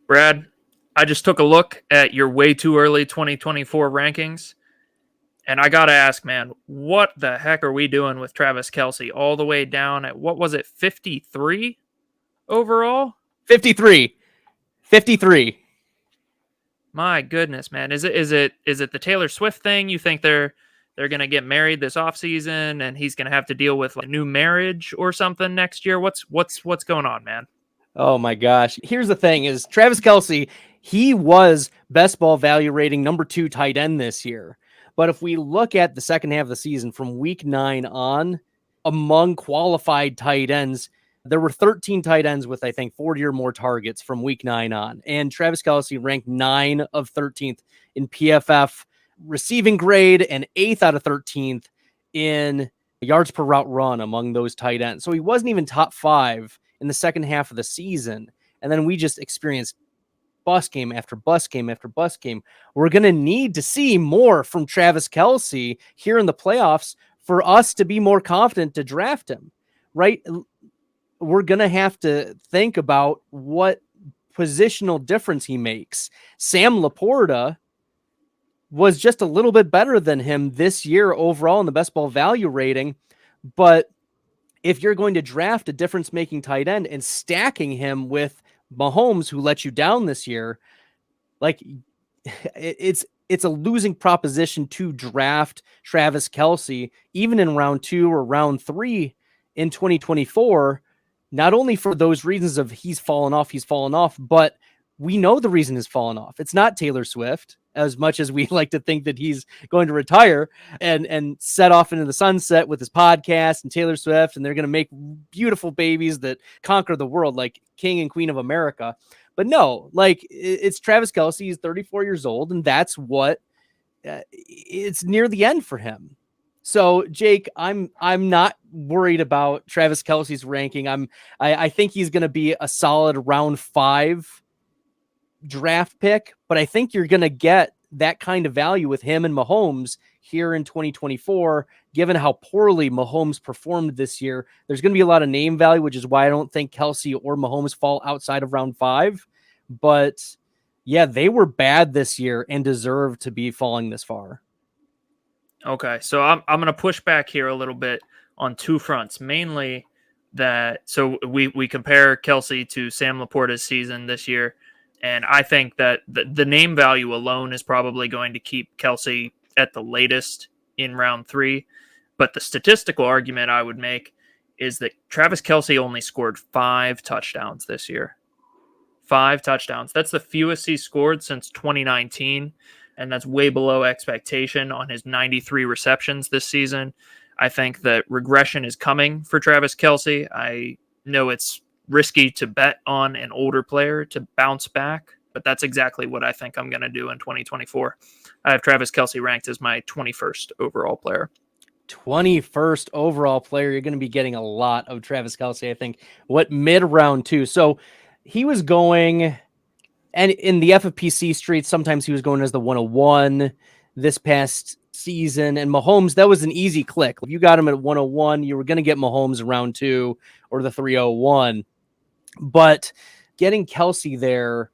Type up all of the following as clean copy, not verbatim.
Brad, I just took a look at your way too early 2024 rankings, and I got to ask, man, what the heck are we doing with Travis Kelce all the way down at, what was it, 53 overall? 53. 53. My goodness, man. Is it the Taylor Swift thing? You think they're going to get married this offseason and he's going to have to deal with like a new marriage or something next year? What's going on, man? Oh my gosh. Here's the thing is Travis Kelce, he was best ball value rating number 2 tight end this year. But if we look at the second half of the season from week 9 on, among qualified tight ends, there were 13 tight ends with, I think, 40 or more targets from week 9 on. And Travis Kelce ranked 9 of 13th in PFF receiving grade and 8th out of 13th in yards per route run among those tight ends. So he wasn't even top 5 in the second half of the season. And then we just experienced bus game after bus game after bus game. We're going to need to see more from Travis Kelce here in the playoffs for us to be more confident to draft him, right? We're going to have to think about what positional difference he makes. Sam Laporta was just a little bit better than him this year overall in the best ball value rating, but if you're going to draft a difference-making tight end and stacking him with Mahomes, who let you down this year, like it's a losing proposition to draft Travis Kelce, even in round 2 or round 3 in 2024, not only for those reasons of he's fallen off, but we know the reason he's fallen off. It's not Taylor Swift, as much as we like to think that he's going to retire and set off into the sunset with his podcast and Taylor Swift, and they're going to make beautiful babies that conquer the world like King and Queen of America. But no, like it's Travis Kelce. He's 34 years old, and that's what it's near the end for him. So, Jake, I'm not worried about Travis Kelce's ranking. I think he's going to be a solid round 5 draft pick, but I think you're going to get that kind of value with him and Mahomes here in 2024, given how poorly Mahomes performed this year. There's going to be a lot of name value, which is why I don't think Kelce or Mahomes fall outside of round 5. But yeah, they were bad this year and deserve to be falling this far. Okay, so I'm going to push back here a little bit on 2 fronts, mainly that so we compare Kelce to Sam Laporta's season this year. And I think that the name value alone is probably going to keep Kelce at the latest in round 3. But the statistical argument I would make is that Travis Kelce only scored 5 touchdowns this year. 5 touchdowns. That's the fewest he scored since 2019. And that's way below expectation on his 93 receptions this season. I think that regression is coming for Travis Kelce. I know it's risky to bet on an older player to bounce back, but that's exactly what I think I'm going to do in 2024. I have Travis Kelce ranked as my 21st overall player. 21st overall player. You're going to be getting a lot of Travis Kelce, I think. What, mid round 2? So he was going, and in the FFPC streets, sometimes he was going as the 101 this past season. And Mahomes, that was an easy click. If you got him at 101, you were going to get Mahomes round 2 or the 301. But getting Kelce there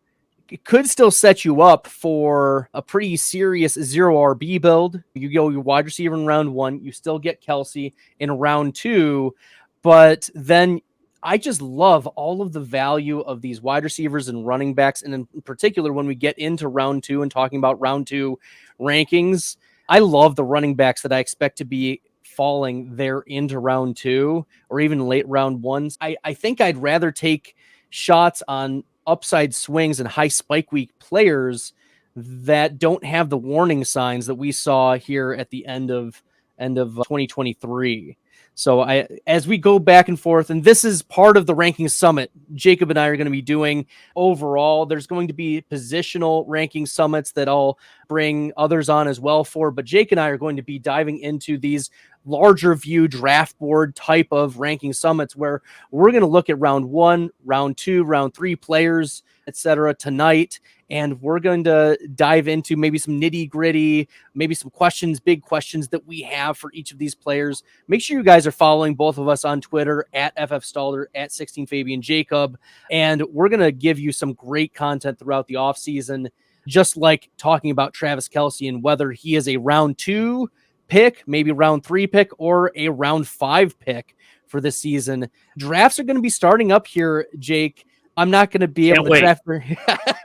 could still set you up for a pretty serious 0 RB build. You go your wide receiver in round 1, you still get Kelce in round 2, but then I just love all of the value of these wide receivers and running backs. And in particular, when we get into round 2 and talking about round 2 rankings, I love the running backs that I expect to be falling there into round 2 or even late round 1. I think I'd rather take shots on upside swings and high spike week players that don't have the warning signs that we saw here at the end of 2023. So as we go back and forth, and this is part of the ranking summit Jacob and I are going to be doing overall, there's going to be positional ranking summits that I'll bring others on as well for, but Jake and I are going to be diving into these larger view draft board type of ranking summits where we're going to look at round 1, round 2, round 3 players, etc. tonight and we're going to dive into maybe some nitty gritty, maybe some questions, big questions that we have for each of these players. Make sure you guys are following both of us on Twitter at FF Stalder, at 16 Fabian Jacob, and we're going to give you some great content throughout the offseason, just like talking about Travis Kelce and whether he is a round 2 pick, maybe round 3 pick, or a round 5 pick for this season. Drafts are going to be starting up here, Jake. I'm not going to be able to draft.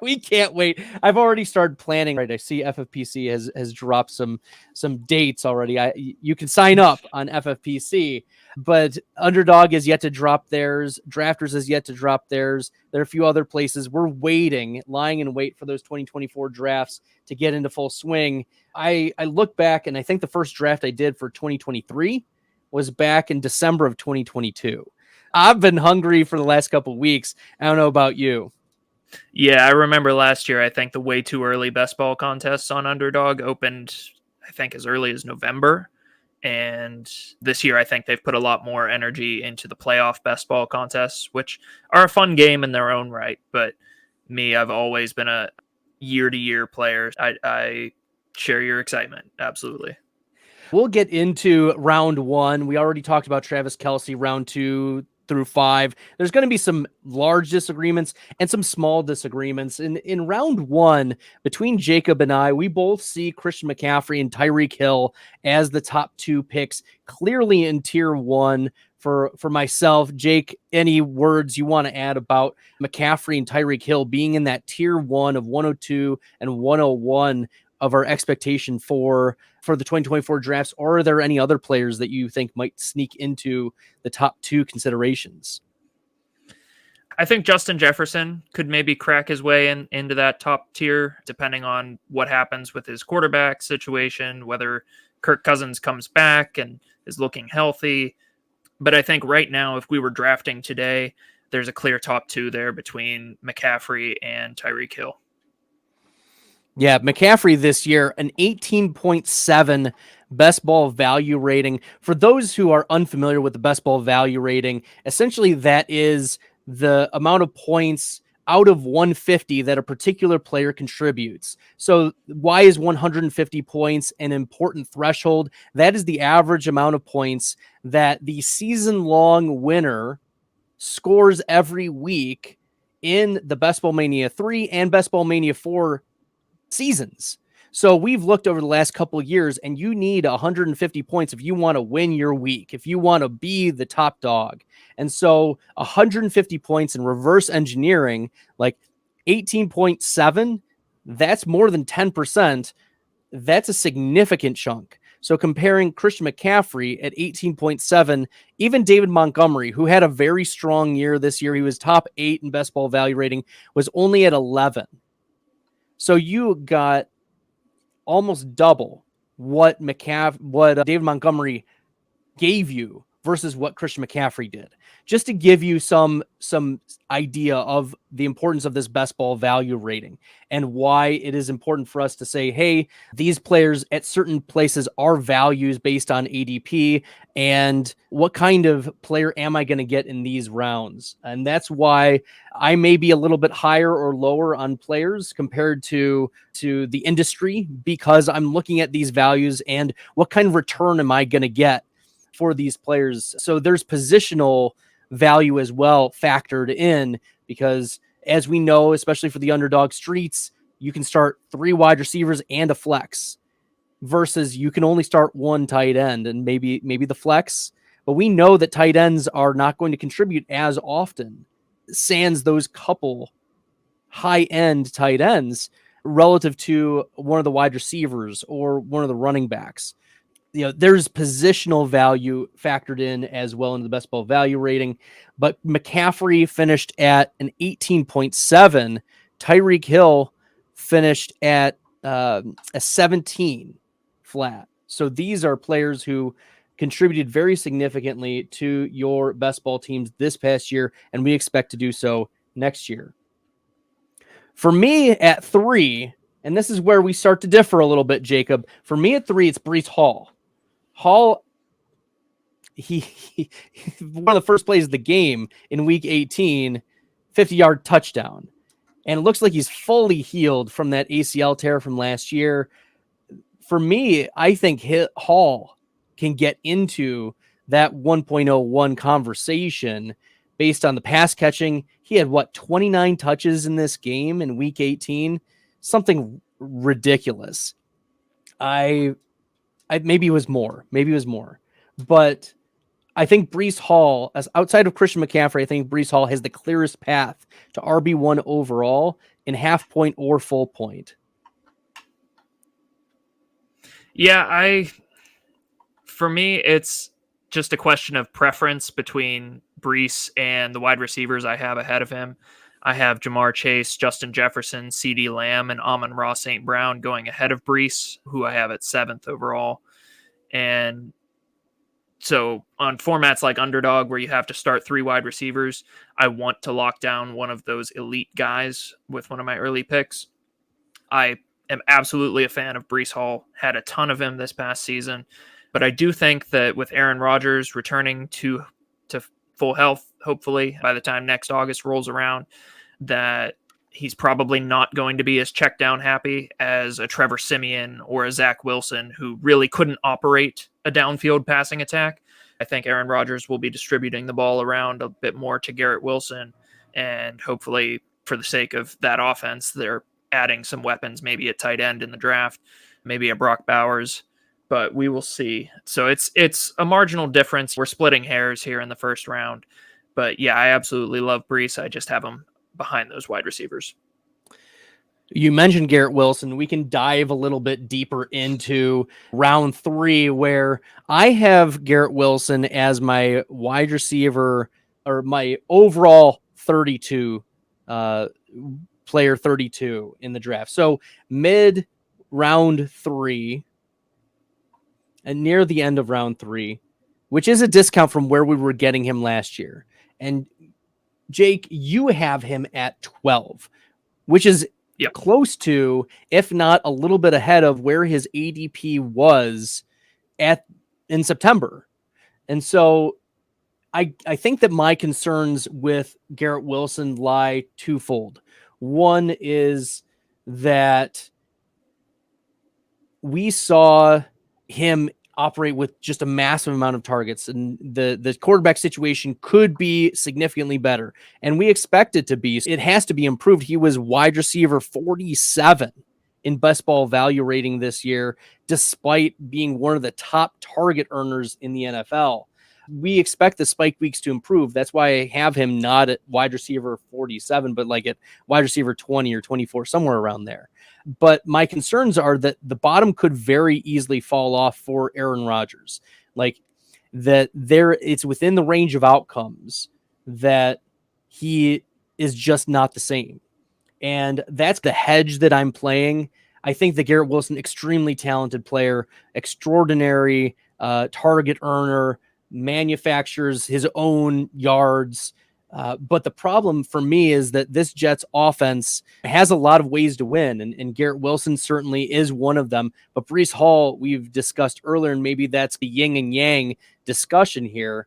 We can't wait. I've already started planning. Right, I see FFPC has dropped some dates already. You can sign up on FFPC, but Underdog is yet to drop theirs. Drafters is yet to drop theirs. There are a few other places. We're lying in wait for those 2024 drafts to get into full swing. I look back, and I think the first draft I did for 2023 was back in December of 2022. I've been hungry for the last couple of weeks. I don't know about you. Yeah, I remember last year, I think the way too early best ball contests on Underdog opened, I think, as early as November. And this year, I think they've put a lot more energy into the playoff best ball contests, which are a fun game in their own right. But me, I've always been a year-to-year player. I share your excitement. Absolutely. We'll get into round 1. We already talked about Travis Kelce, round 2 through 5. There's going to be some large disagreements and some small disagreements. In round 1, between Jacob and I, we both see Christian McCaffrey and Tyreek Hill as the top 2 picks, clearly in tier 1 for myself. Jake, any words you want to add about McCaffrey and Tyreek Hill being in that tier 1 of 102 and 101 of our expectation for the 2024 drafts, or are there any other players that you think might sneak into the top 2 considerations? I think Justin Jefferson could maybe crack his way into that top tier, depending on what happens with his quarterback situation, whether Kirk Cousins comes back and is looking healthy. But I think right now, if we were drafting today, there's a clear top 2 there between McCaffrey and Tyreek Hill. Yeah, McCaffrey this year, an 18.7 best ball value rating. For those who are unfamiliar with the best ball value rating, essentially that is the amount of points out of 150 that a particular player contributes. So why is 150 points an important threshold? That is the average amount of points that the season-long winner scores every week in the Best Ball Mania 3 and Best Ball Mania 4 seasons. So we've looked over the last couple of years, and you need 150 points if you want to win your week, if you want to be the top dog. And so 150 points in reverse engineering, like 18.7, that's more than 10%. That's a significant chunk. So comparing Christian McCaffrey at 18.7, even David Montgomery, who had a very strong year this year, he was top 8 in best ball value rating, was only at 11. So you got almost double what David Montgomery gave you versus what Christian McCaffrey did. Just to give you some idea of the importance of this best ball value rating and why it is important for us to say, hey, these players at certain places are values based on ADP, and what kind of player am I going to get in these rounds? And that's why I may be a little bit higher or lower on players compared to the industry, because I'm looking at these values and what kind of return am I going to get for these players. So there's positional value as well factored in, because as we know, especially for the underdog streets, you can start 3 wide receivers and a flex versus you can only start 1 tight end and maybe the flex. But we know that tight ends are not going to contribute as often, sans those couple high-end tight ends relative to one of the wide receivers or one of the running backs. You know, there's positional value factored in as well into the best ball value rating, but McCaffrey finished at an 18.7. Tyreek Hill finished at a 17 flat. So these are players who contributed very significantly to your best ball teams this past year, and we expect to do so next year. For me at 3, and this is where we start to differ a little bit, Jacob. For me at 3, it's Breece Hall. He one of the first plays of the game in week 18, 50-yard touchdown. and it looks like he's fully healed from that ACL tear from last year. For me, I think Hall can get into that 1.01 conversation based on the pass catching. He had 29 touches in this game in week 18, something ridiculous. I maybe it was more, but I think Breece Hall, as outside of Christian McCaffrey, I think Breece Hall has the clearest path to RB1 overall in half point or full point. Yeah, for me, it's just a question of preference between Breece and the wide receivers I have ahead of him. I have Jamar Chase, Justin Jefferson, CeeDee Lamb, and Amon-Ra St. Brown going ahead of Breece, who I have at 7th overall. And so on formats like Underdog, where you have to start 3 wide receivers, I want to lock down one of those elite guys with one of my early picks. I am absolutely a fan of Breece Hall, had a ton of him this past season. But I do think that with Aaron Rodgers returning to full health, hopefully by the time next August rolls around, that he's probably not going to be as check down happy as a Trevor Siemian or a Zach Wilson, who really couldn't operate a downfield passing attack. I think Aaron Rodgers will be distributing the ball around a bit more to Garrett Wilson, and hopefully, for the sake of that offense, they're adding some weapons, maybe at tight end in the draft, maybe a Brock Bowers, but we will see. So it's a marginal difference. We're splitting hairs here in the first round, but yeah, I absolutely love Breece. I just have him behind those wide receivers. You mentioned Garrett Wilson. We can dive a little bit deeper into round 3, where I have Garrett Wilson as my wide receiver, or my overall 32 player 32 in the draft. So mid round 3 and near the end of round 3, which is a discount from where we were getting him last year. And Jake, you have him at 12, which is close to, if not a little bit ahead of, where his ADP was in September. And so I think that my concerns with Garrett Wilson lie twofold. One is that we saw him operate with just a massive amount of targets, and the quarterback situation could be significantly better, and we expect it to be. It has to be improved. He was wide receiver 47 in best ball value rating this year, despite being one of the top target earners in the NFL. We expect the spike weeks to improve. That's why I have him not at wide receiver 47, but like at wide receiver 20 or 24, somewhere around there. But my concerns are that the bottom could very easily fall off for Aaron Rodgers. Like that it's within the range of outcomes that he is just not the same. And that's the hedge that I'm playing. I think that Garrett Wilson, extremely talented player, extraordinary target earner, manufactures his own yards. But the problem for me is that this Jets offense has a lot of ways to win, and Garrett Wilson certainly is one of them. But Breece Hall, we've discussed earlier, and maybe that's the yin and yang discussion here.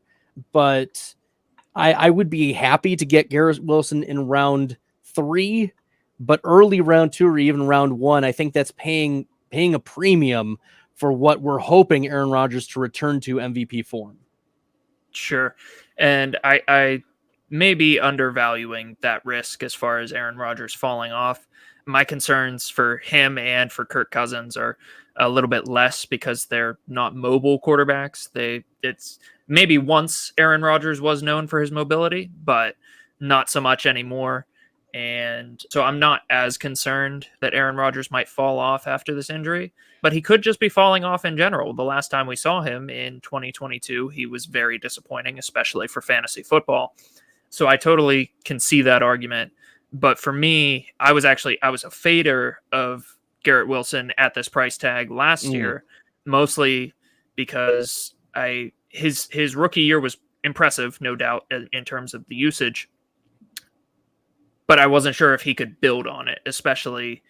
But I would be happy to get Garrett Wilson in round 3, but early round 2 or even round 1, I think that's paying a premium for what we're hoping Aaron Rodgers to return to MVP form. Sure. And I may be undervaluing that risk as far as Aaron Rodgers falling off. My concerns for him and for Kirk Cousins are a little bit less because they're not mobile quarterbacks. It's maybe once Aaron Rodgers was known for his mobility, but not so much anymore. And so I'm not as concerned that Aaron Rodgers might fall off after this injury, but he could just be falling off in general. The last time we saw him in 2022, he was very disappointing, especially for fantasy football. So I totally can see that argument. But for me, I was a fader of Garrett Wilson at this price tag last year, mostly because his rookie year was impressive, no doubt, in terms of the usage. But I wasn't sure if he could build on it, especially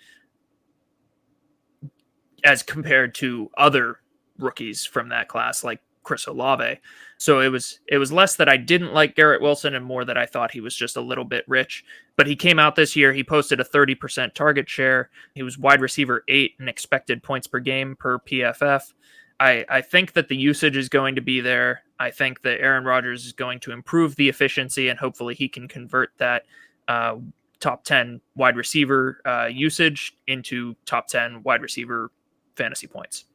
as compared to other rookies from that class, like Chris Olave. So it was less that I didn't like Garrett Wilson and more that I thought he was just a little bit rich. But he came out this year, he posted a 30% target share. He was wide receiver 8 in expected points per game per PFF. I think that the usage is going to be there. I think that Aaron Rodgers is going to improve the efficiency, and hopefully he can convert that top 10 wide receiver usage into top 10 wide receiver fantasy points.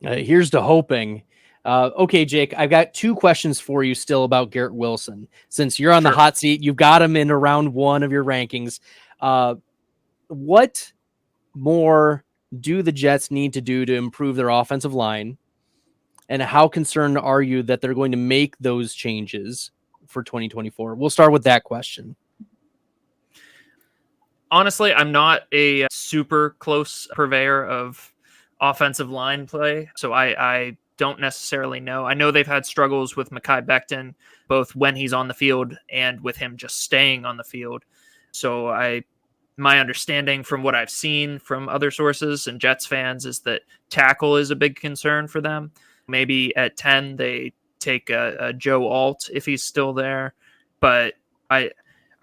Here's to hoping. Okay, Jake, I've got 2 questions for you still about Garrett Wilson. Since you're on the hot seat, you've got him in around 1 of your rankings. What more do the Jets need to do to improve their offensive line? And how concerned are you that they're going to make those changes for 2024? We'll start with that question. Honestly, I'm not a super close purveyor of offensive line play, so I don't necessarily know. I know they've had struggles with Mekhi Becton, both when he's on the field and with him just staying on the field. So my understanding from what I've seen from other sources and Jets fans is that tackle is a big concern for them. Maybe at 10, they take a Joe Alt if he's still there. But I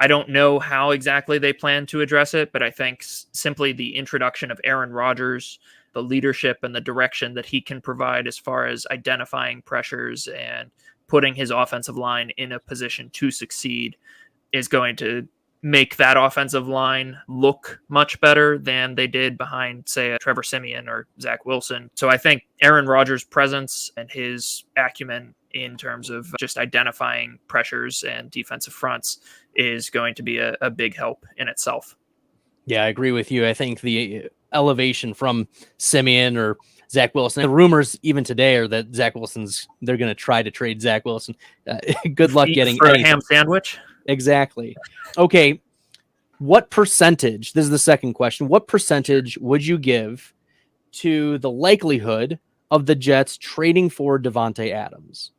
don't know how exactly they plan to address it, but I think simply the introduction of Aaron Rodgers, the leadership and the direction that he can provide as far as identifying pressures and putting his offensive line in a position to succeed is going to make that offensive line look much better than they did behind, say, a Trevor Siemian or Zach Wilson. So I think Aaron Rodgers' presence and his acumen in terms of just identifying pressures and defensive fronts is going to be a big help in itself. Yeah, I agree with you. I think the elevation from Siemian or Zach Wilson, the rumors even today are that they're going to try to trade Zach Wilson. Good luck getting for a ham sandwich. Exactly. Okay. What percentage, this is the second question, what percentage would you give to the likelihood of the Jets trading for Davante Adams?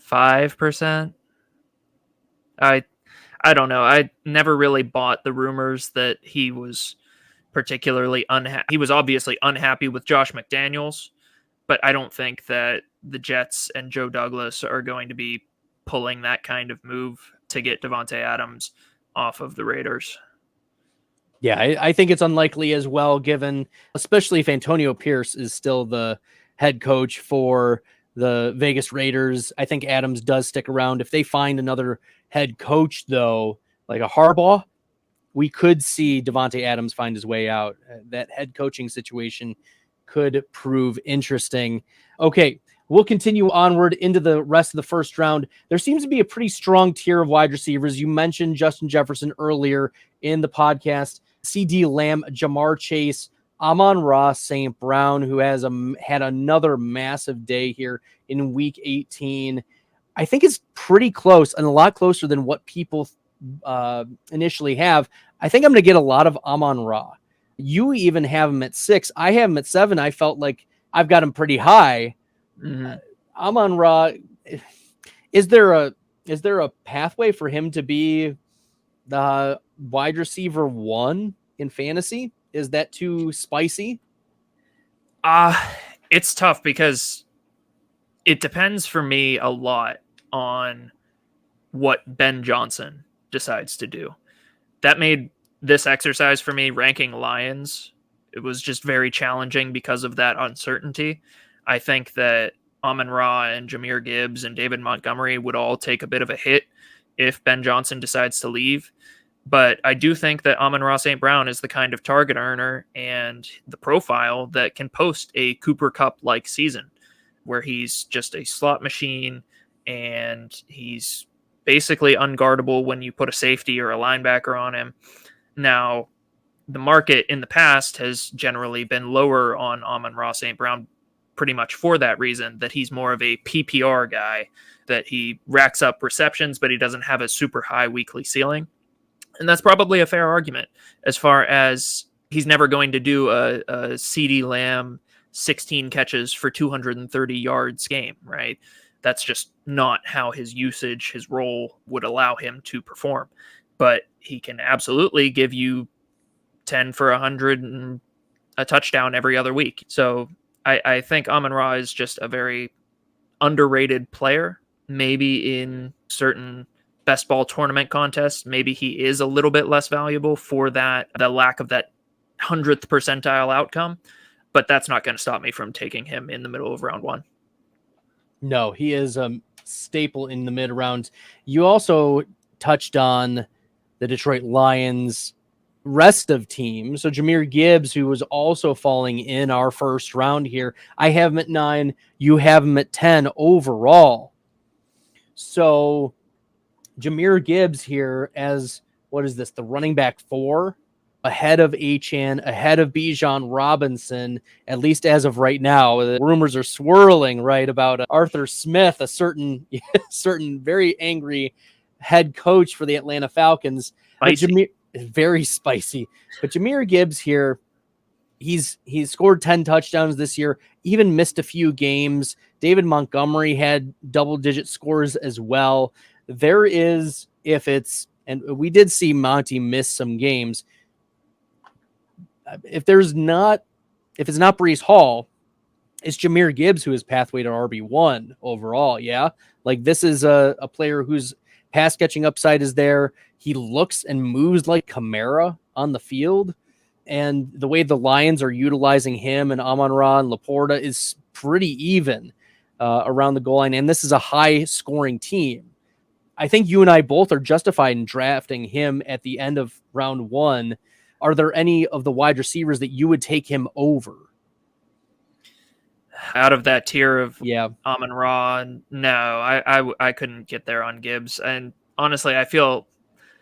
5%. I don't know. I never really bought the rumors that he was particularly unhappy. He was obviously unhappy with Josh McDaniels, but I don't think that the Jets and Joe Douglas are going to be pulling that kind of move to get Davante Adams off of the Raiders. Yeah, I think it's unlikely as well, given, especially if Antonio Pierce is still the head coach for the Vegas Raiders. I think Adams does stick around. If they find another head coach, though, like a Harbaugh, we could see Davante Adams find his way out. That head coaching situation could prove interesting. Okay, we'll continue onward into the rest of the first round. There seems to be a pretty strong tier of wide receivers. You mentioned Justin Jefferson earlier in the podcast. CD Lamb, Jamar Chase, Amon-Ra St. Brown, who has had another massive day here in week 18. I think it's pretty close and a lot closer than what people initially have. I think I'm going to get a lot of Amon-Ra. You even have him at 6. I have him at 7. I felt like I've got him pretty high. Mm-hmm. Amon-Ra, is there a pathway for him to be the wide receiver 1 in fantasy? Is that too spicy? It's tough because it depends for me a lot on what Ben Johnson decides to do. That made this exercise for me ranking Lions. It was just very challenging because of that uncertainty. I think that Amon-Ra and Jahmyr Gibbs and David Montgomery would all take a bit of a hit if Ben Johnson decides to leave. But I do think that Amon-Ra St. Brown is the kind of target earner and the profile that can post a Cooper Kupp-like season where he's just a slot machine and he's basically unguardable when you put a safety or a linebacker on him. Now, the market in the past has generally been lower on Amon-Ra St. Brown pretty much for that reason, that he's more of a PPR guy, that he racks up receptions, but he doesn't have a super high weekly ceiling. And that's probably a fair argument as far as he's never going to do a CeeDee Lamb 16 catches for 230 yards game, right? That's just not how his usage, his role would allow him to perform. But he can absolutely give you 10 for 100 and a touchdown every other week. So I think Amon-Ra is just a very underrated player. Maybe in certain best ball tournament contests, maybe he is a little bit less valuable for the lack of that 100th percentile outcome, but that's not going to stop me from taking him in the middle of round 1. No, he is a staple in the mid rounds. You also touched on the Detroit Lions rest of team. So Jahmyr Gibbs, who was also falling in our first round here, I have him at 9. You have him at 10 overall. So Jahmyr Gibbs here as, what is this, the running back 4, ahead of Achane, ahead of Bijan Robinson, at least as of right now. The rumors are swirling, right, about Arthur Smith, a certain very angry head coach for the Atlanta Falcons. Spicy. Very spicy. But Jahmyr Gibbs here, he's scored 10 touchdowns this year, even missed a few games. David Montgomery had double-digit scores as well. There is, and we did see Monty miss some games. If it's not Breece Hall, it's Jahmyr Gibbs who is pathway to RB1 overall. Yeah. Like, this is a player whose pass catching upside is there. He looks and moves like Kamara on the field. And the way the Lions are utilizing him and Amon-Ra and Laporta is pretty even around the goal line. And this is a high scoring team. I think you and I both are justified in drafting him at the end of round 1. Are there any of the wide receivers that you would take him over? Out of that tier of Amon-Ra, no, I couldn't get there on Gibbs. And honestly, I feel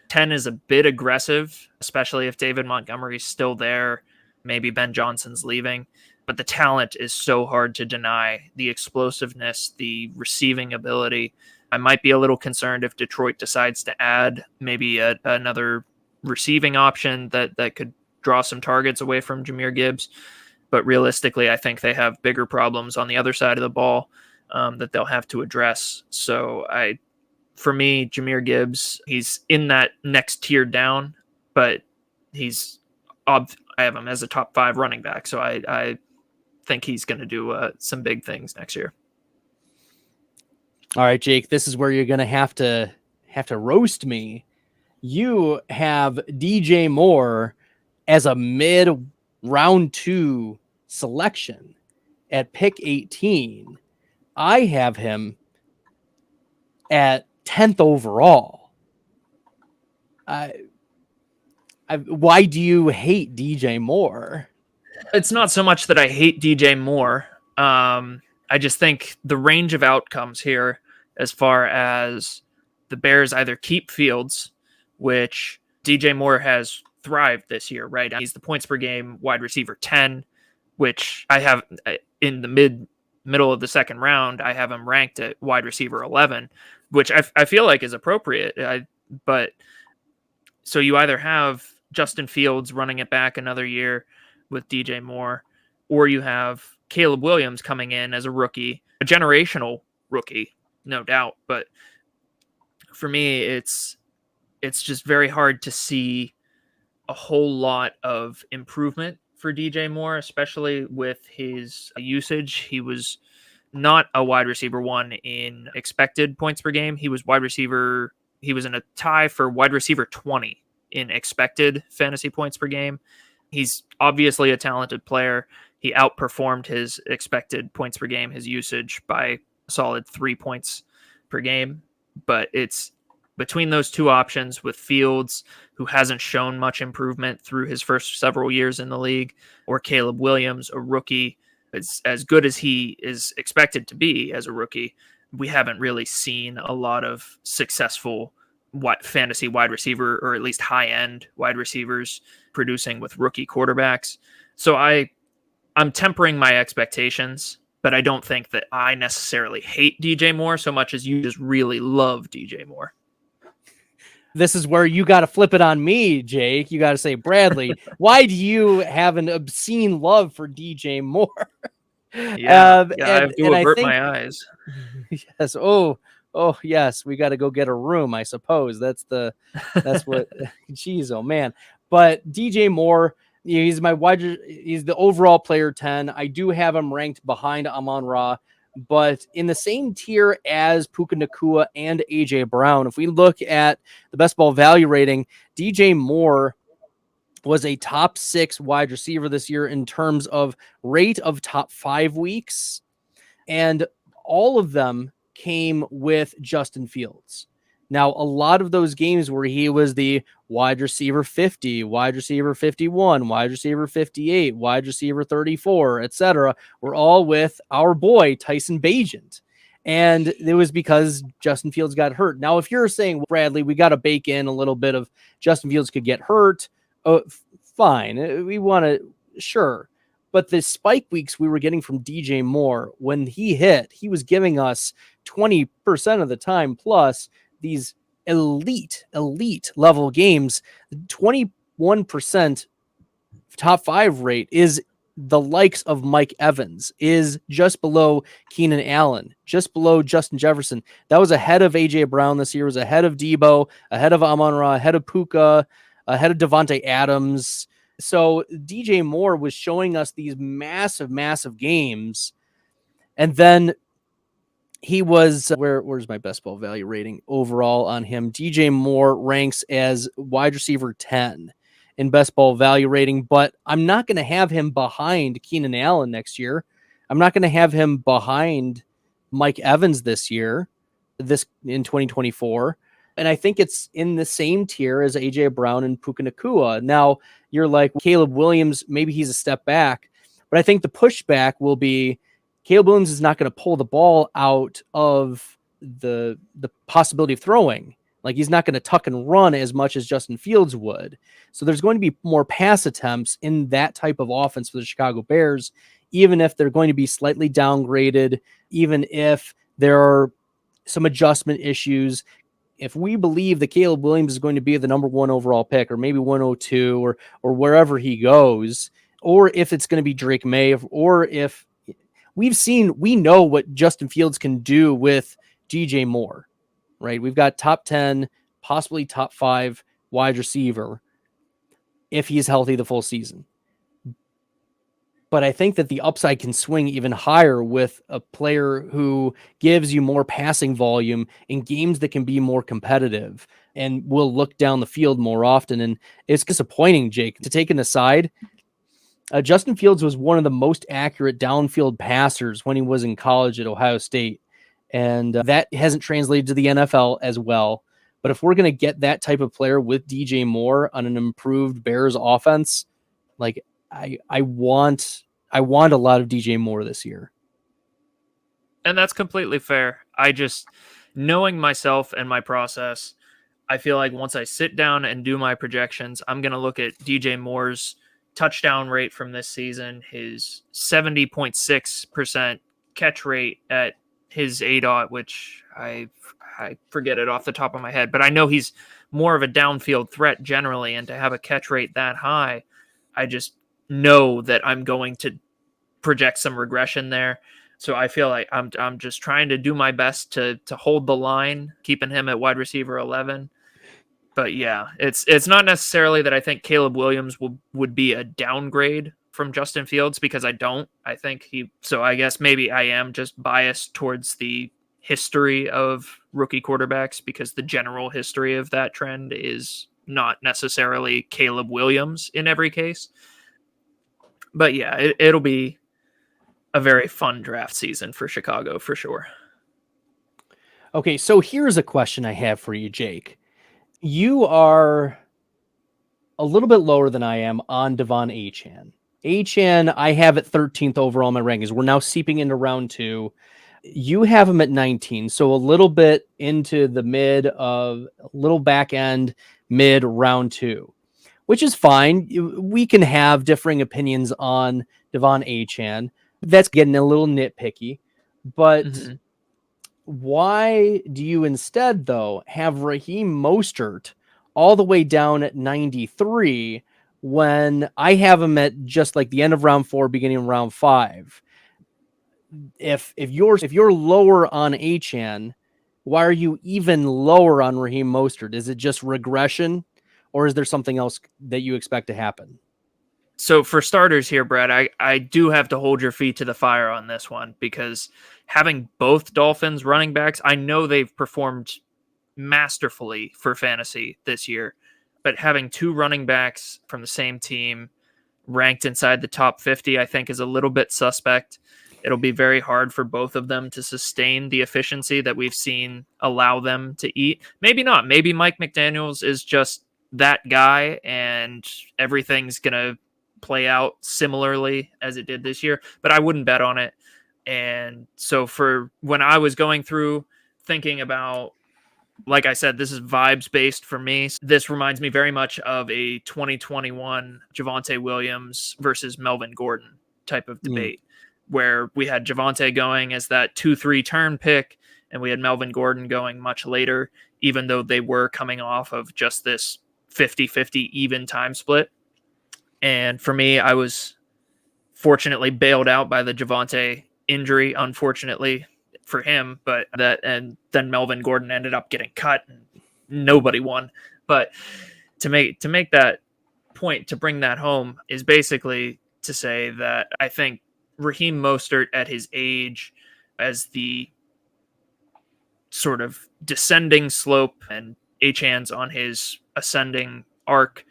10 is a bit aggressive, especially if David Montgomery's still there. Maybe Ben Johnson's leaving. But the talent is so hard to deny. The explosiveness, the receiving ability. I might be a little concerned if Detroit decides to add maybe another receiving option that could draw some targets away from Jahmyr Gibbs. But realistically, I think they have bigger problems on the other side of the ball that they'll have to address. So for me, Jahmyr Gibbs, he's in that next tier down, but I have him as a top 5 running back. So I think he's going to do some big things next year. All right, Jake, this is where you're going to have to roast me. You have DJ Moore as a mid round 2 selection at pick 18. I have him at 10th overall. Why do you hate DJ Moore? It's not so much that I hate DJ Moore. I just think the range of outcomes here, as far as the Bears either keep Fields, which DJ Moore has thrived this year, right? He's the points per game wide receiver 10, which I have in the middle of the second round. I have him ranked at wide receiver 11, which I feel like is appropriate. But so you either have Justin Fields running it back another year with DJ Moore, or you have Caleb Williams coming in as a rookie, a generational rookie, no doubt. But for me, it's just very hard to see a whole lot of improvement for DJ Moore, especially with his usage. He was not a wide receiver 1 in expected points per game. He was in a tie for wide receiver 20 in expected fantasy points per game. He's obviously a talented player. He outperformed his expected points per game, his usage, by a solid 3 points per game. But it's between those two options, with Fields, who hasn't shown much improvement through his first several years in the league, or Caleb Williams, a rookie, as good as he is expected to be as a rookie. We haven't really seen a lot of successful fantasy wide receiver, or at least high-end wide receivers, producing with rookie quarterbacks. So I'm tempering my expectations, but I don't think that I necessarily hate DJ Moore so much as you just really love DJ Moore. This is where you got to flip it on me, Jake. You got to say, Bradley, why do you have an obscene love for DJ Moore? I have to avert my eyes. Yes. Oh, yes. We got to go get a room, I suppose. That's what, geez, oh man. But DJ Moore, He's my wide. He's the overall player 10. I do have him ranked behind Amon-Ra, but in the same tier as Puka Nacua and AJ Brown. If we look at the best ball value rating, DJ Moore was a top 6 wide receiver this year in terms of rate of top 5 weeks, and all of them came with Justin Fields. Now, a lot of those games where he was the wide receiver 50, wide receiver 51, wide receiver 58, wide receiver 34, etc., were all with our boy Tyson Bagent. And it was because Justin Fields got hurt. Now, if you're saying, Bradley, we got to bake in a little bit of Justin Fields could get hurt, fine. We want to, sure. But the spike weeks we were getting from DJ Moore, when he hit, he was giving us 20% of the time plus these elite level games. 21% top 5 rate is the likes of Mike Evans, is just below Keenan Allen, just below Justin Jefferson. That was ahead of AJ Brown this year, was ahead of Debo, ahead of Amon-Ra, ahead of Puka, ahead of Devontae Adams. So DJ Moore was showing us these massive games. And then he was, where's my best ball value rating overall on him? DJ Moore ranks as wide receiver 10 in best ball value rating, but I'm not going to have him behind Keenan Allen next year. I'm not going to have him behind Mike Evans this year, in 2024. And I think it's in the same tier as AJ Brown and Puka Nacua. Now, you're like, Caleb Williams, maybe he's a step back. But I think the pushback will be Caleb Williams is not going to pull the ball out of the possibility of throwing. Like, he's not going to tuck and run as much as Justin Fields would. So there's going to be more pass attempts in that type of offense for the Chicago Bears, even if they're going to be slightly downgraded, even if there are some adjustment issues. If we believe that Caleb Williams is going to be the number 1 overall pick, or maybe 102, or wherever he goes, or if it's going to be Drake May, or if we know what Justin Fields can do with DJ Moore, right? We've got top 10, possibly top 5 wide receiver if he's healthy the full season. But I think that the upside can swing even higher with a player who gives you more passing volume in games that can be more competitive and will look down the field more often. And it's disappointing, Jake, to take an aside. Justin Fields was one of the most accurate downfield passers when he was in college at Ohio State. And that hasn't translated to the NFL as well. But if we're going to get that type of player with DJ Moore on an improved Bears offense, like, I want a lot of DJ Moore this year. And that's completely fair. I just, knowing myself and my process, I feel like once I sit down and do my projections, I'm going to look at DJ Moore's touchdown rate from this season, his 70.6% catch rate at his ADOT, which I forget it off the top of my head, but I know he's more of a downfield threat generally, and to have a catch rate that high, I just know that I'm going to project some regression there. So I feel like I'm just trying to do my best to hold the line, keeping him at wide receiver 11. But yeah, it's not necessarily that I think Caleb Williams would be a downgrade from Justin Fields, because I don't. I think so I guess maybe I am just biased towards the history of rookie quarterbacks, because the general history of that trend is not necessarily Caleb Williams in every case. But yeah, it'll be a very fun draft season for Chicago for sure. Okay, so here's a question I have for you, Jake. You are a little bit lower than I am on Devon Achane. Achane, I have at 13th overall in my rankings. We're now seeping into round 2. You have him at 19, so a little bit into the little back end, mid round 2. Which is fine. We can have differing opinions on Devon Achane. That's getting a little nitpicky. But why do you instead, though, have Raheem Mostert all the way down at 93 when I have him at just like the end of round 4, beginning of round 5? If you're lower on Achane, why are you even lower on Raheem Mostert? Is it just regression? Or is there something else that you expect to happen? So for starters here, Brad, I do have to hold your feet to the fire on this one, because having both Dolphins running backs, I know they've performed masterfully for fantasy this year, but having two running backs from the same team ranked inside the top 50, I think, is a little bit suspect. It'll be very hard for both of them to sustain the efficiency that we've seen allow them to eat. Maybe not. Maybe Mike McDaniels is just that guy and everything's going to play out similarly as it did this year, but I wouldn't bet on it. And so for when I was going through thinking about, like I said, this is vibes based for me. This reminds me very much of a 2021 Javonte Williams versus Melvin Gordon type of debate, where we had Javonte going as that 2-3 turn pick, and we had Melvin Gordon going much later, even though they were coming off of just this 50-50 even time split. And for me, I was fortunately bailed out by the Javonte injury, unfortunately for him, but and then Melvin Gordon ended up getting cut and nobody won. But to make that point, to bring that home, is basically to say that I think Raheem Mostert at his age, as the sort of descending slope and Achan's on his ascending arc,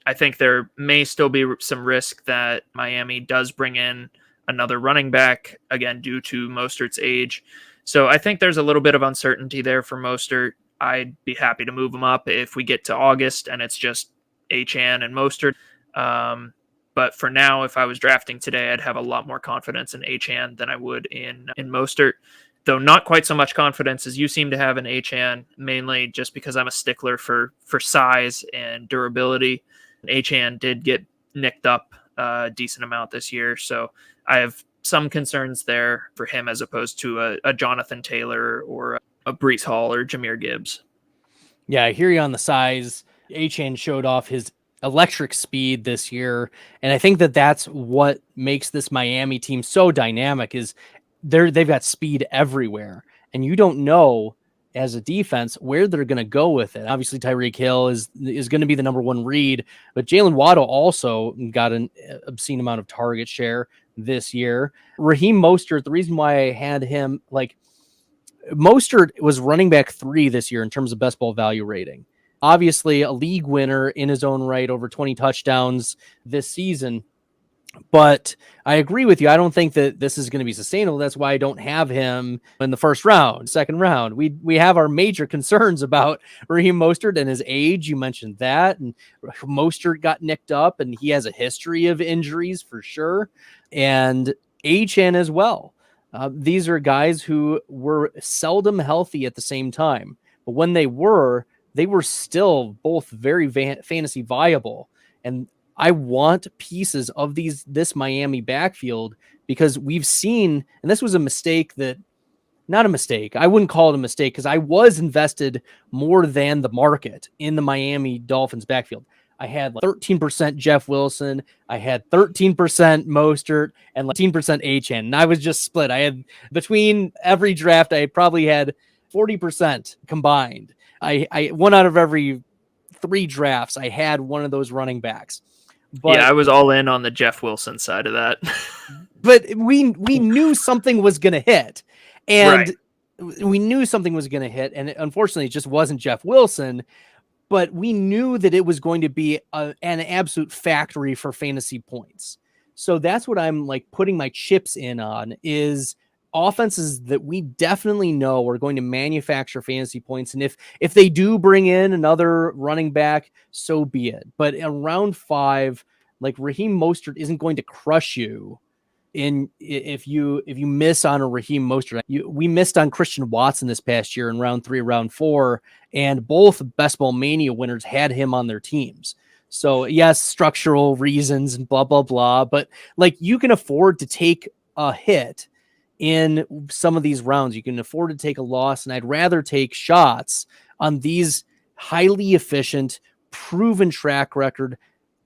I think there may still be some risk that Miami does bring in another running back, again, due to Mostert's age. So I think there's a little bit of uncertainty there for Mostert. I'd be happy to move him up if we get to August and it's just Achan and Mostert. But for now, if I was drafting today, I'd have a lot more confidence in Achan than I would in Mostert. Though not quite so much confidence as you seem to have in Achan, mainly just because I'm a stickler for size and durability. Achan did get nicked up a decent amount this year, so I have some concerns there for him as opposed to a Jonathan Taylor or a Breece Hall or Jahmyr Gibbs. Yeah, I hear you on the size. Achan showed off his electric speed this year, and I think that that's what makes this Miami team so dynamic. Is they've got speed everywhere, and you don't know as a defense where they're going to go with it. Obviously, Tyreek Hill is going to be the number one read, but Jalen Waddle also got an obscene amount of target share this year. Raheem Mostert, the reason why I had him, like, Mostert was running back 3 this year in terms of best ball value rating. Obviously, a league winner in his own right, over 20 touchdowns this season. But I agree with you. I don't think that this is going to be sustainable. That's why I don't have him in the first round, second round. We have our major concerns about Raheem Mostert and his age. You mentioned that. And Mostert got nicked up, and he has a history of injuries for sure. And Achan as well. These are guys who were seldom healthy at the same time. But when they were still both very fantasy viable. And I want pieces of this Miami backfield, because we've seen, and this was a mistake not a mistake. I wouldn't call it a mistake, because I was invested more than the market in the Miami Dolphins backfield. I had like 13% Jeff Wilson. I had 13% Mostert and like 13% Achan. And I was just split. I had, between every draft, I probably had 40% combined. I 1 out of every 3 drafts, I had one of those running backs. But, yeah, I was all in on the Jeff Wilson side of that. But we knew something was going to hit. And right. We knew something was going to hit. And unfortunately, it just wasn't Jeff Wilson. But we knew that it was going to be an absolute factory for fantasy points. So that's what I'm like putting my chips in on, is offenses that we definitely know are going to manufacture fantasy points. And if they do bring in another running back, so be it. But in round 5, like, Raheem Mostert isn't going to crush you if you miss on a Raheem Mostert. We missed on Christian Watson this past year in round 3, round 4, and both Best Ball Mania winners had him on their teams. So yes, structural reasons and blah, blah, blah. But like, you can afford to take a hit in some of these rounds. You can afford to take a loss, and I'd rather take shots on these highly efficient, proven track record,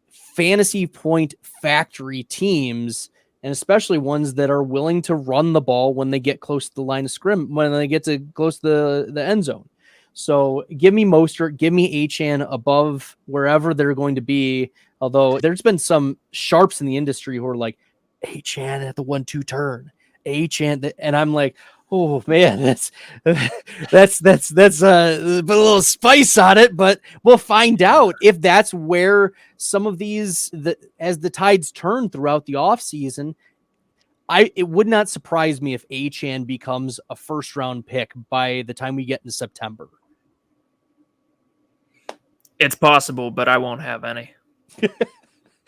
fantasy point factory teams, and especially ones that are willing to run the ball when they get close to the line of scrimmage, when they get to close to the end zone. So give me Mostert, give me Achan above wherever they're going to be Although there's been some sharps in the industry who are like, Achane at the 1-2 turn, Achane, and I'm like, oh man, that's put a little spice on it, but we'll find out if that's where some of these, as the tides turn throughout the offseason. It would not surprise me if Achane becomes a first round pick by the time we get into September. It's possible, but I won't have any.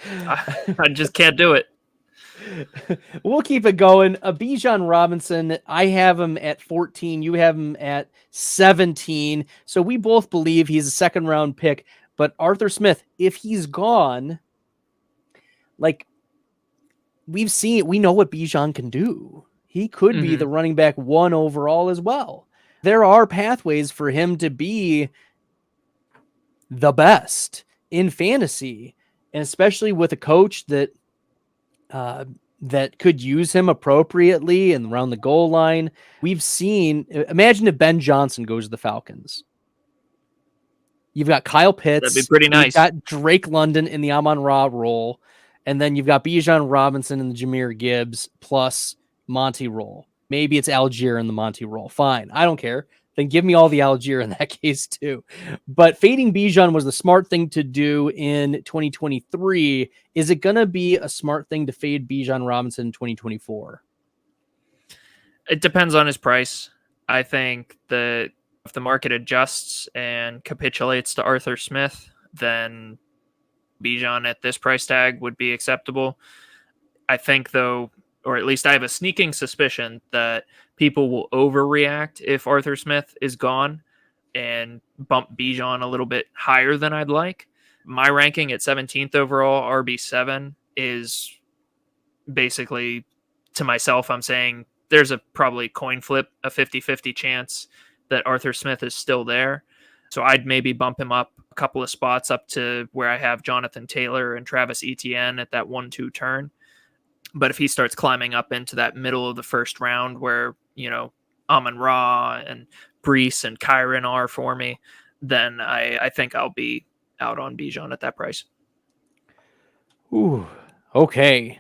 I just can't do it. We'll keep it going. Bijan Robinson, I have him at 14. You have him at 17. So we both believe he's a second round pick. But Arthur Smith, if he's gone, like we know what Bijan can do. He could be the running back 1 overall as well. There are pathways for him to be the best in fantasy, and especially with a coach that could use him appropriately and around the goal line. We've seen, imagine if Ben Johnson goes to the Falcons. You've got Kyle Pitts. That'd be pretty nice. You've got Drake London in the Amon-Ra role. And then you've got Bijan Robinson and the Jahmyr Gibbs plus Monty role. Maybe it's Algier in the Monty role. Fine. I don't care. Then give me all the Algier in that case too. But fading Bijan was the smart thing to do in 2023. Is it going to be a smart thing to fade Bijan Robinson in 2024? It depends on his price. I think that if the market adjusts and capitulates to Arthur Smith, then Bijan at this price tag would be acceptable. I think, though, or at least I have a sneaking suspicion that people will overreact if Arthur Smith is gone and bump Bijan a little bit higher than I'd like. My ranking at 17th overall, RB7, is basically, to myself, I'm saying there's a probably coin flip, a 50-50 chance that Arthur Smith is still there. So I'd maybe bump him up a couple of spots up to where I have Jonathan Taylor and Travis Etienne at that 1-2 turn. But if he starts climbing up into that middle of the first round where, Amon-Ra and Brees and Kyron are for me, then I think I'll be out on Bijan at that price. Ooh, okay.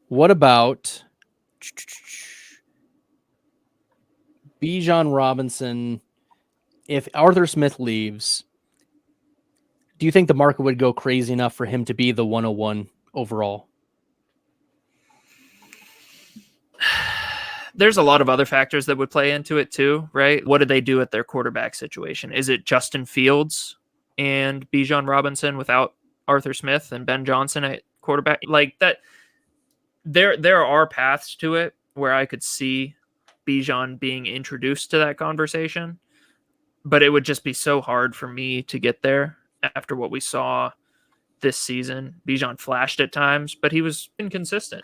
What about Bijan Robinson? If Arthur Smith leaves, do you think the market would go crazy enough for him to be the 101 overall? There's a lot of other factors that would play into it too, right? What do they do at their quarterback situation? Is it Justin Fields and Bijan Robinson without Arthur Smith and Ben Johnson at quarterback? Like that, there are paths to it where I could see Bijan being introduced to that conversation, but it would just be so hard for me to get there after what we saw this season. Bijan flashed at times, but he was inconsistent.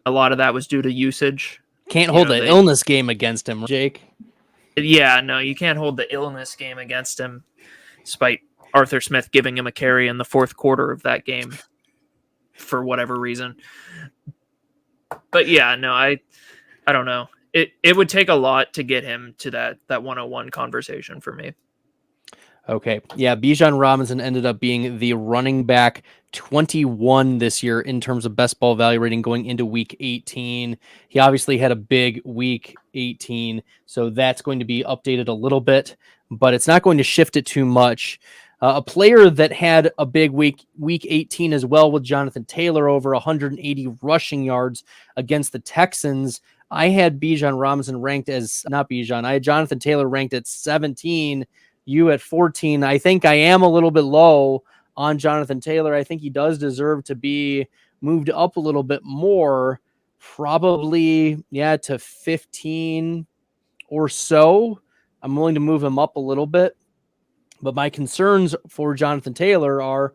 A lot of that was due to usage. Can't hold the illness game against him, Jake. Yeah, no, you can't hold the illness game against him, despite Arthur Smith giving him a carry in the fourth quarter of that game for whatever reason. But yeah, no, I don't know. It would take a lot to get him to that 101 conversation for me. Okay. Yeah, Bijan Robinson ended up being the running back 21 this year in terms of best ball value rating going into week 18. He obviously had a big week 18, so that's going to be updated a little bit, but it's not going to shift it too much. A player that had a big week 18 as well with Jonathan Taylor, over 180 rushing yards against the Texans. I had Bijan Robinson ranked as, not Bijan, I had Jonathan Taylor ranked at 17, you at 14. I think I am a little bit low on Jonathan Taylor. I think he does deserve to be moved up a little bit more, probably, to 15 or so. I'm willing to move him up a little bit. But my concerns for Jonathan Taylor are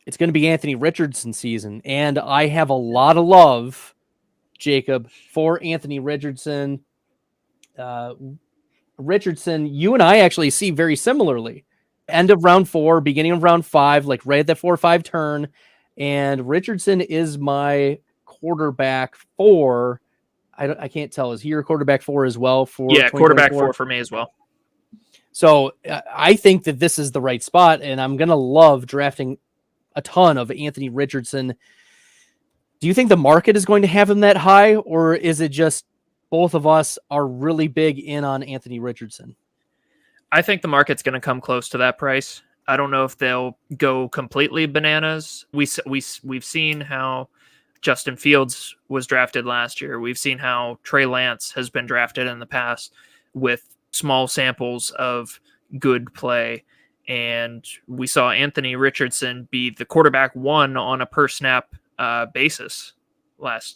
it's going to be Anthony Richardson season. And I have a lot of love, Jacob, for Anthony Richardson. Richardson, you and I actually see very similarly. End of round 4, beginning of round 5, like right at that 4-5 turn. And Richardson is my quarterback 4. I can't tell. Is he your quarterback 4 as well? Yeah, quarterback 4 for me as well. So I think that this is the right spot, and I'm going to love drafting a ton of Anthony Richardson. Do you think the market is going to have him that high, or is it just both of us are really big in on Anthony Richardson? I think the market's going to come close to that price. I don't know if they'll go completely bananas. We've seen how Justin Fields was drafted last year. We've seen how Trey Lance has been drafted in the past with small samples of good play. And we saw Anthony Richardson be the quarterback one on a per snap basis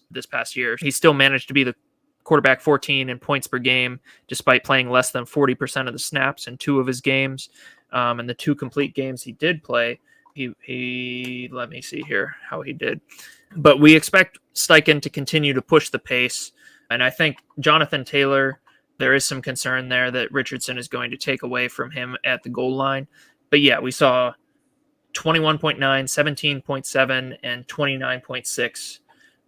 this past year. He still managed to be the quarterback 14 in points per game, despite playing less than 40% of the snaps in 2 of his games. And the 2 complete games he did play, he let me see here how he did. But we expect Steichen to continue to push the pace. And I think Jonathan Taylor, there is some concern there that Richardson is going to take away from him at the goal line. But yeah, we saw 21.9, 17.7, and 29.6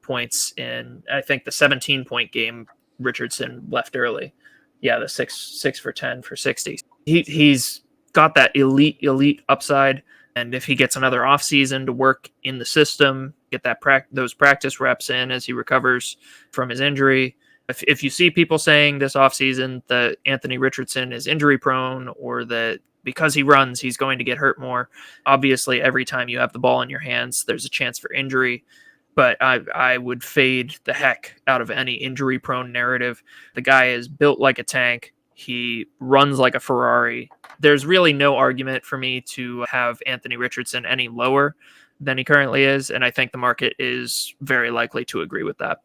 points in, I think, the 17-point game Richardson left early. Yeah, the 6 for 10 for 60. He's got that elite upside, and if he gets another offseason to work in the system, get those practice reps in as he recovers from his injury. If you see people saying this offseason that Anthony Richardson is injury prone, or that because he runs, he's going to get hurt more, obviously every time you have the ball in your hands, there's a chance for injury. But I would fade the heck out of any injury-prone narrative. The guy is built like a tank. He runs like a Ferrari. There's really no argument for me to have Anthony Richardson any lower than he currently is, and I think the market is very likely to agree with that.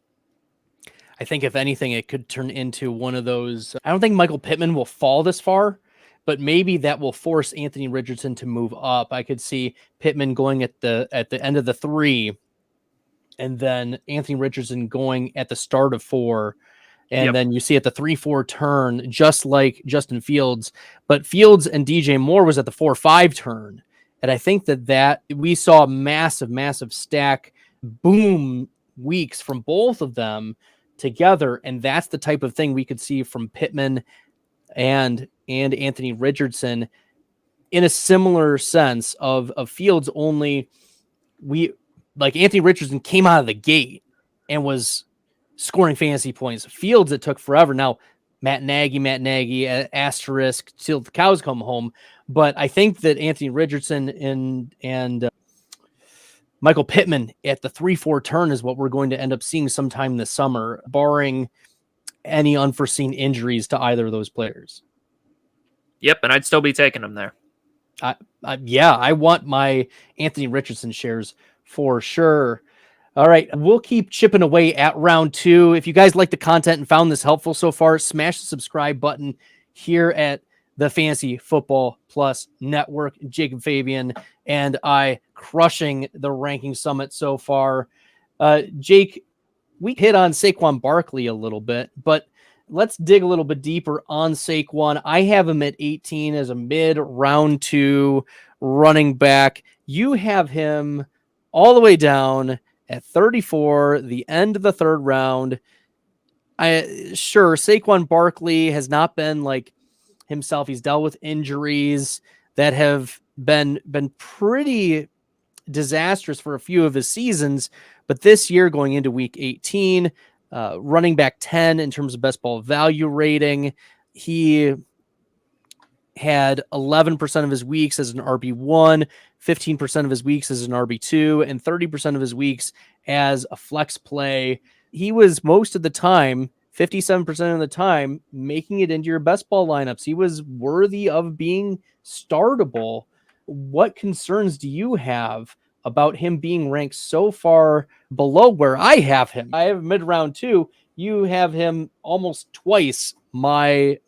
I think if anything, it could turn into one of those. I don't think Michael Pittman will fall this far, but maybe that will force Anthony Richardson to move up. I could see Pittman going at the end of the 3, and then Anthony Richardson going at the start of 4. And then you see at the 3-4 turn, just like Justin Fields, but Fields and DJ Moore was at the 4-5 turn. And I think that we saw massive stack boom weeks from both of them together. And that's the type of thing we could see from Pittman and Anthony Richardson in a similar sense of Fields. Only like Anthony Richardson came out of the gate and was scoring fantasy points. Fields, it took forever. Now, Matt Nagy, asterisk till the cows come home. But I think that Anthony Richardson and Michael Pittman at the 3-4 turn is what we're going to end up seeing sometime this summer, barring any unforeseen injuries to either of those players. Yep, and I'd still be taking them there. I want my Anthony Richardson shares for sure. All right, we'll keep chipping away at round 2. If you guys like the content and found this helpful so far, smash the subscribe button here at the Fantasy Football Plus Network. Jacob Fabian and I crushing the ranking summit so far. Jake, we hit on Saquon Barkley a little bit, but let's dig a little bit deeper on Saquon. I have him at 18 as a mid round 2 running back. You have him all the way down at 34, the end of the 3rd round. Saquon Barkley has not been like himself. He's dealt with injuries that have been pretty disastrous for a few of his seasons. But this year, going into week 18, running back 10 in terms of best ball value rating, he had 11% of his weeks as an RB1, 15% of his weeks as an RB2, and 30% of his weeks as a flex play. He was most of the time, 57% of the time, making it into your best ball lineups. He was worthy of being startable. What concerns do you have about him being ranked so far below where I have him? I have mid round 2. You have him almost twice my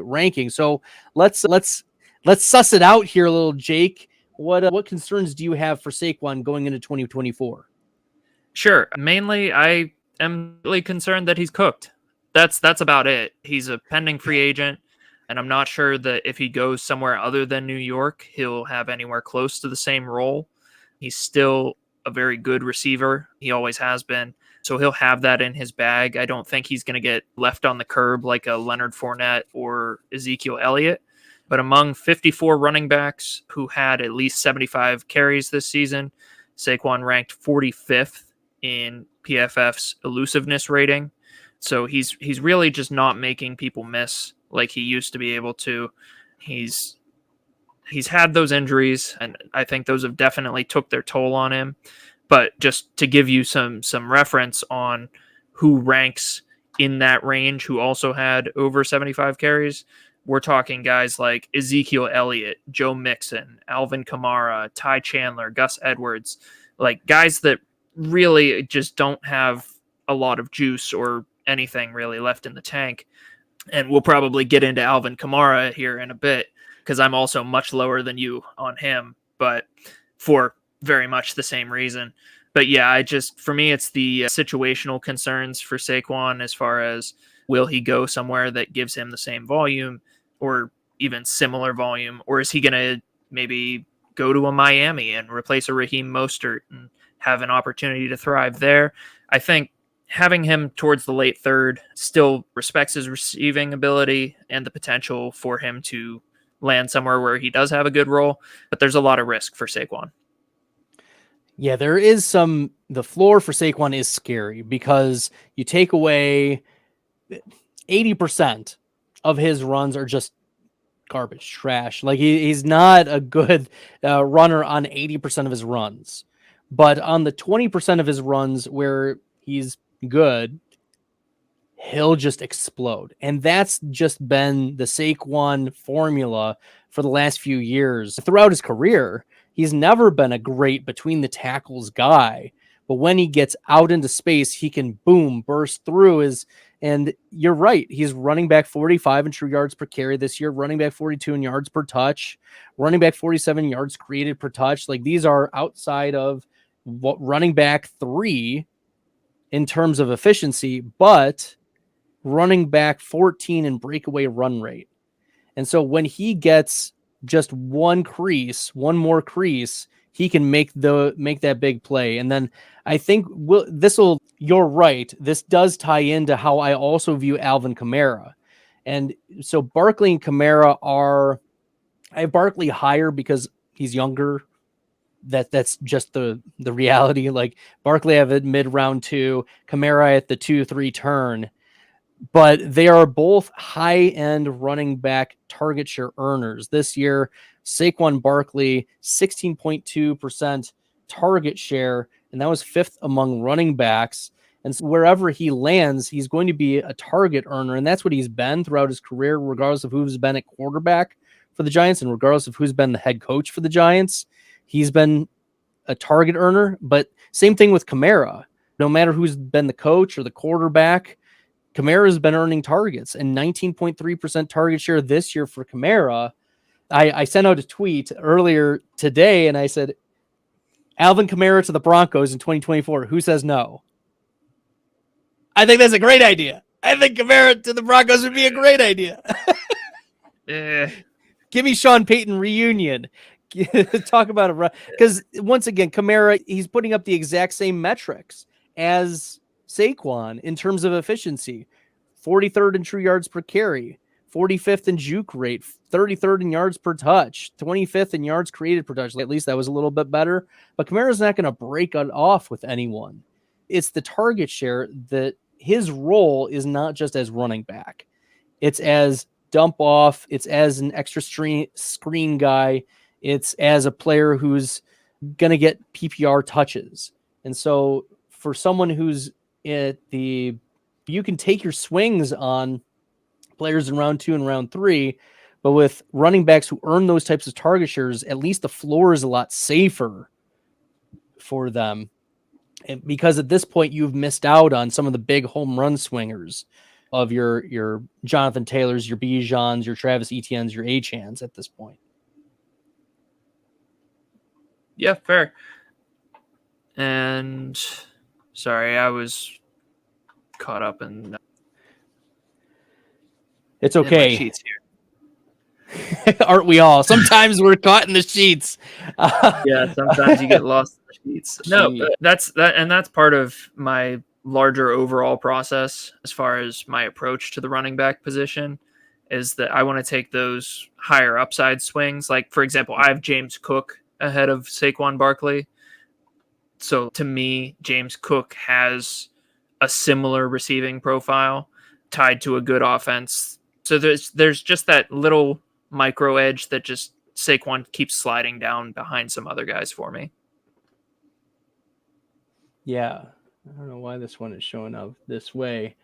ranking. So let's suss it out here a little, Jake. What concerns do you have for Saquon going into 2024? Sure. Mainly, I am really concerned that he's cooked. That's about it. He's a pending free agent, and I'm not sure that if he goes somewhere other than New York, he'll have anywhere close to the same role. He's still a very good receiver. He always has been. So he'll have that in his bag. I don't think he's going to get left on the curb like a Leonard Fournette or Ezekiel Elliott. but among 54 running backs who had at least 75 carries this season, Saquon ranked 45th in PFF's elusiveness rating. So he's really just not making people miss like he used to be able to. He's had those injuries, and I think those have definitely took their toll on him. But just to give you some reference on who ranks in that range, who also had over 75 carries, we're talking guys like Ezekiel Elliott, Joe Mixon, Alvin Kamara, Ty Chandler, Gus Edwards, like guys that really just don't have a lot of juice or anything really left in the tank. And we'll probably get into Alvin Kamara here in a bit, because I'm also much lower than you on him, but for very much the same reason. But yeah, for me, it's the situational concerns for Saquon, as far as will he go somewhere that gives him the same volume or even similar volume, or is he going to maybe go to a Miami and replace a Raheem Mostert and have an opportunity to thrive there? I think having him towards the late third still respects his receiving ability and the potential for him to land somewhere where he does have a good role, but there's a lot of risk for Saquon. Yeah, there is the floor for Saquon is scary, because you take away 80% of his runs are just garbage, trash. Like he's not a good runner on 80% of his runs, but on the 20% of his runs where he's good, he'll just explode. And that's just been the Saquon formula for the last few years. Throughout his career, he's never been a great between the tackles guy, but when he gets out into space, he can boom, burst through and you're right. He's running back 45 in true yards per carry this year, running back 42 in yards per touch, running back 47 yards created per touch. Like these are outside of what running back 3 in terms of efficiency, but running back 14 in breakaway run rate. And so when he gets just one more crease, he can make that big play. And then I think you're right. This does tie into how I also view Alvin Kamara. And so Barkley and Kamara I have Barkley higher because he's younger. That's just the reality. Like Barkley I have at mid round 2, Kamara at the 2-3 turn. But they are both high-end running back target share earners. This year, Saquon Barkley, 16.2% target share, and that was 5th among running backs. And so wherever he lands, he's going to be a target earner, and that's what he's been throughout his career, regardless of who's been at quarterback for the Giants and regardless of who's been the head coach for the Giants. He's been a target earner, but same thing with Kamara. No matter who's been the coach or the quarterback, Kamara's been earning targets, and 19.3% target share this year for Kamara. I sent out a tweet earlier today, and I said, Alvin Kamara to the Broncos in 2024. Who says no? I think that's a great idea. I think Kamara to the Broncos would be a great idea. Give me Sean Payton reunion. Talk about it. Because once again, Kamara, he's putting up the exact same metrics as Saquon in terms of efficiency. 43rd in true yards per carry, 45th in juke rate, 33rd in yards per touch, 25th in yards created per touch. At least that was a little bit better. But Kamara's not going to break it off with anyone. It's the target share that his role is not just as running back. It's as dump off. It's as an extra screen guy. It's as a player who's going to get PPR touches. And so for someone who's you can take your swings on players in round 2 and round 3, but with running backs who earn those types of target shares, at least the floor is a lot safer for them. And because at this point you've missed out on some of the big home run swingers of your Jonathan Taylors, your Bijans, your Travis Etiennes, your Achans at this point. Yeah, fair. And sorry, I was caught up in it's okay. In my sheets here. Aren't we all? Sometimes we're caught in the sheets. Yeah, sometimes you get lost in the sheets. No, that's part of my larger overall process as far as my approach to the running back position is that I want to take those higher upside swings. Like, for example, I have James Cook ahead of Saquon Barkley. So to me, James Cook has a similar receiving profile tied to a good offense. So there's just that little micro edge that just Saquon keeps sliding down behind some other guys for me. Yeah. I don't know why this one is showing up this way.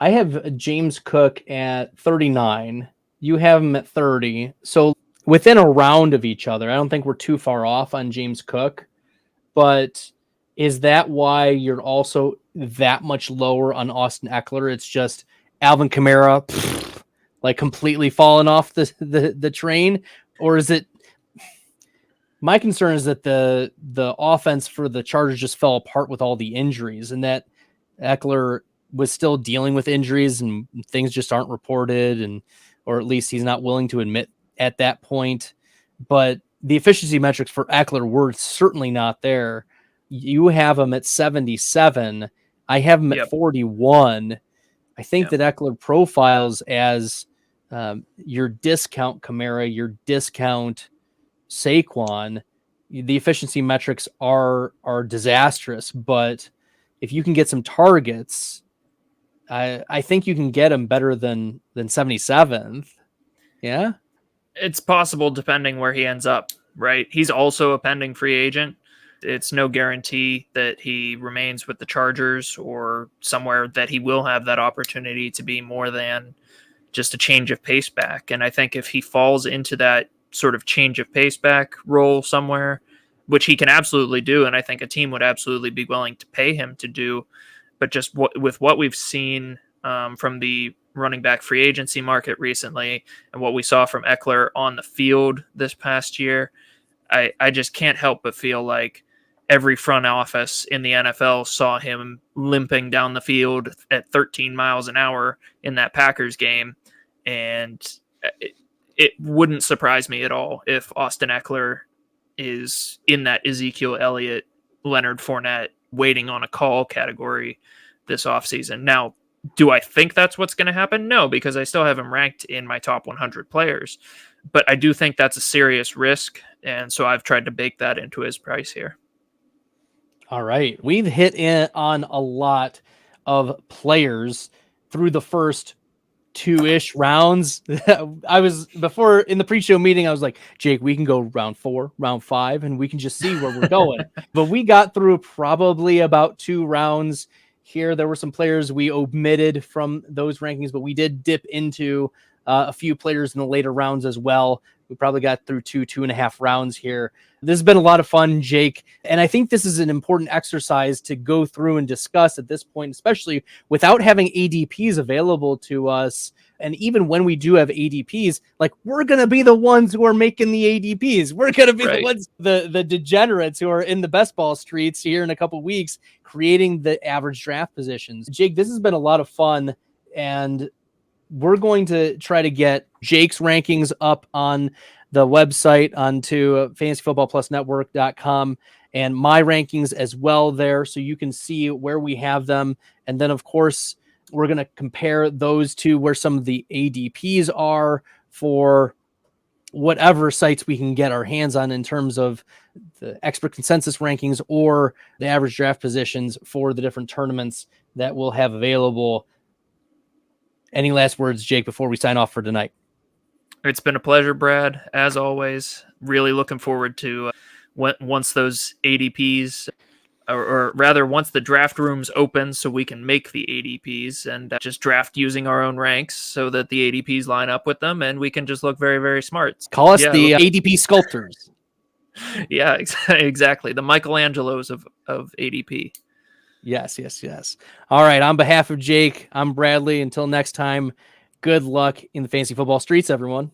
I have James Cook at 39. You have him at 30. So within a round of each other. I don't think we're too far off on James Cook. But is that why you're also that much lower on Austin Eckler? It's just Alvin Kamara, like completely fallen off the train? Or is it... My concern is that the offense for the Chargers just fell apart with all the injuries, and that Eckler was still dealing with injuries and things just aren't reported, and or at least he's not willing to admit at that point. But the efficiency metrics for Eckler were certainly not there. You have him at 77. I have him at 41. I think that Eckler profiles as your discount Kamara, your discount Saquon. The efficiency metrics are disastrous, but if you can get some targets, I think you can get him better than 77th. Yeah, it's possible depending where he ends up, right? He's also a pending free agent. It's no guarantee that he remains with the Chargers or somewhere that he will have that opportunity to be more than just a change of pace back. And I think if he falls into that sort of change of pace back role somewhere, which he can absolutely do, and I think a team would absolutely be willing to pay him to do, but just with what we've seen from the running back free agency market recently and what we saw from Eckler on the field this past year, I just can't help but feel like every front office in the NFL saw him limping down the field at 13 miles an hour in that Packers game. And it wouldn't surprise me at all if Austin Eckler is in that Ezekiel Elliott, Leonard Fournette waiting on a call category this offseason. Now, do I think that's what's going to happen? No, because I still have him ranked in my top 100 players. But I do think that's a serious risk, and so I've tried to bake that into his price here. All right. We've hit in on a lot of players through the first 2-ish rounds. I was before in the pre-show meeting, I was like, Jake, we can go round 4, round 5, and we can just see where we're going. But we got through probably about 2 rounds here. There were some players we omitted from those rankings, but we did dip into a few players in the later rounds as well. We probably got through 2.5 rounds here. This has been a lot of fun, Jake. And I think this is an important exercise to go through and discuss at this point, especially without having ADPs available to us. And even when we do have ADPs, like, we're going to be the ones who are making the ADPs. We're going to be the ones, the degenerates who are in the best ball streets here in a couple weeks, creating the average draft positions. Jake, this has been a lot of fun. And we're going to try to get Jake's rankings up on the website onto fantasyfootballplusnetwork.com and my rankings as well there, so you can see where we have them. And then, of course, we're going to compare those to where some of the ADPs are for whatever sites we can get our hands on in terms of the expert consensus rankings or the average draft positions for the different tournaments that we'll have available. Any last words, Jake, before we sign off for tonight? It's been a pleasure, Brad, as always. Really looking forward to once those ADPs, or rather once the draft rooms open so we can make the ADPs and just draft using our own ranks so that the ADPs line up with them and we can just look very, very smart. Call us the ADP sculptors. Yeah, exactly. The Michelangelos of ADP. Yes. All right. On behalf of Jake, I'm Bradley. Until next time, good luck in the fantasy football streets, everyone.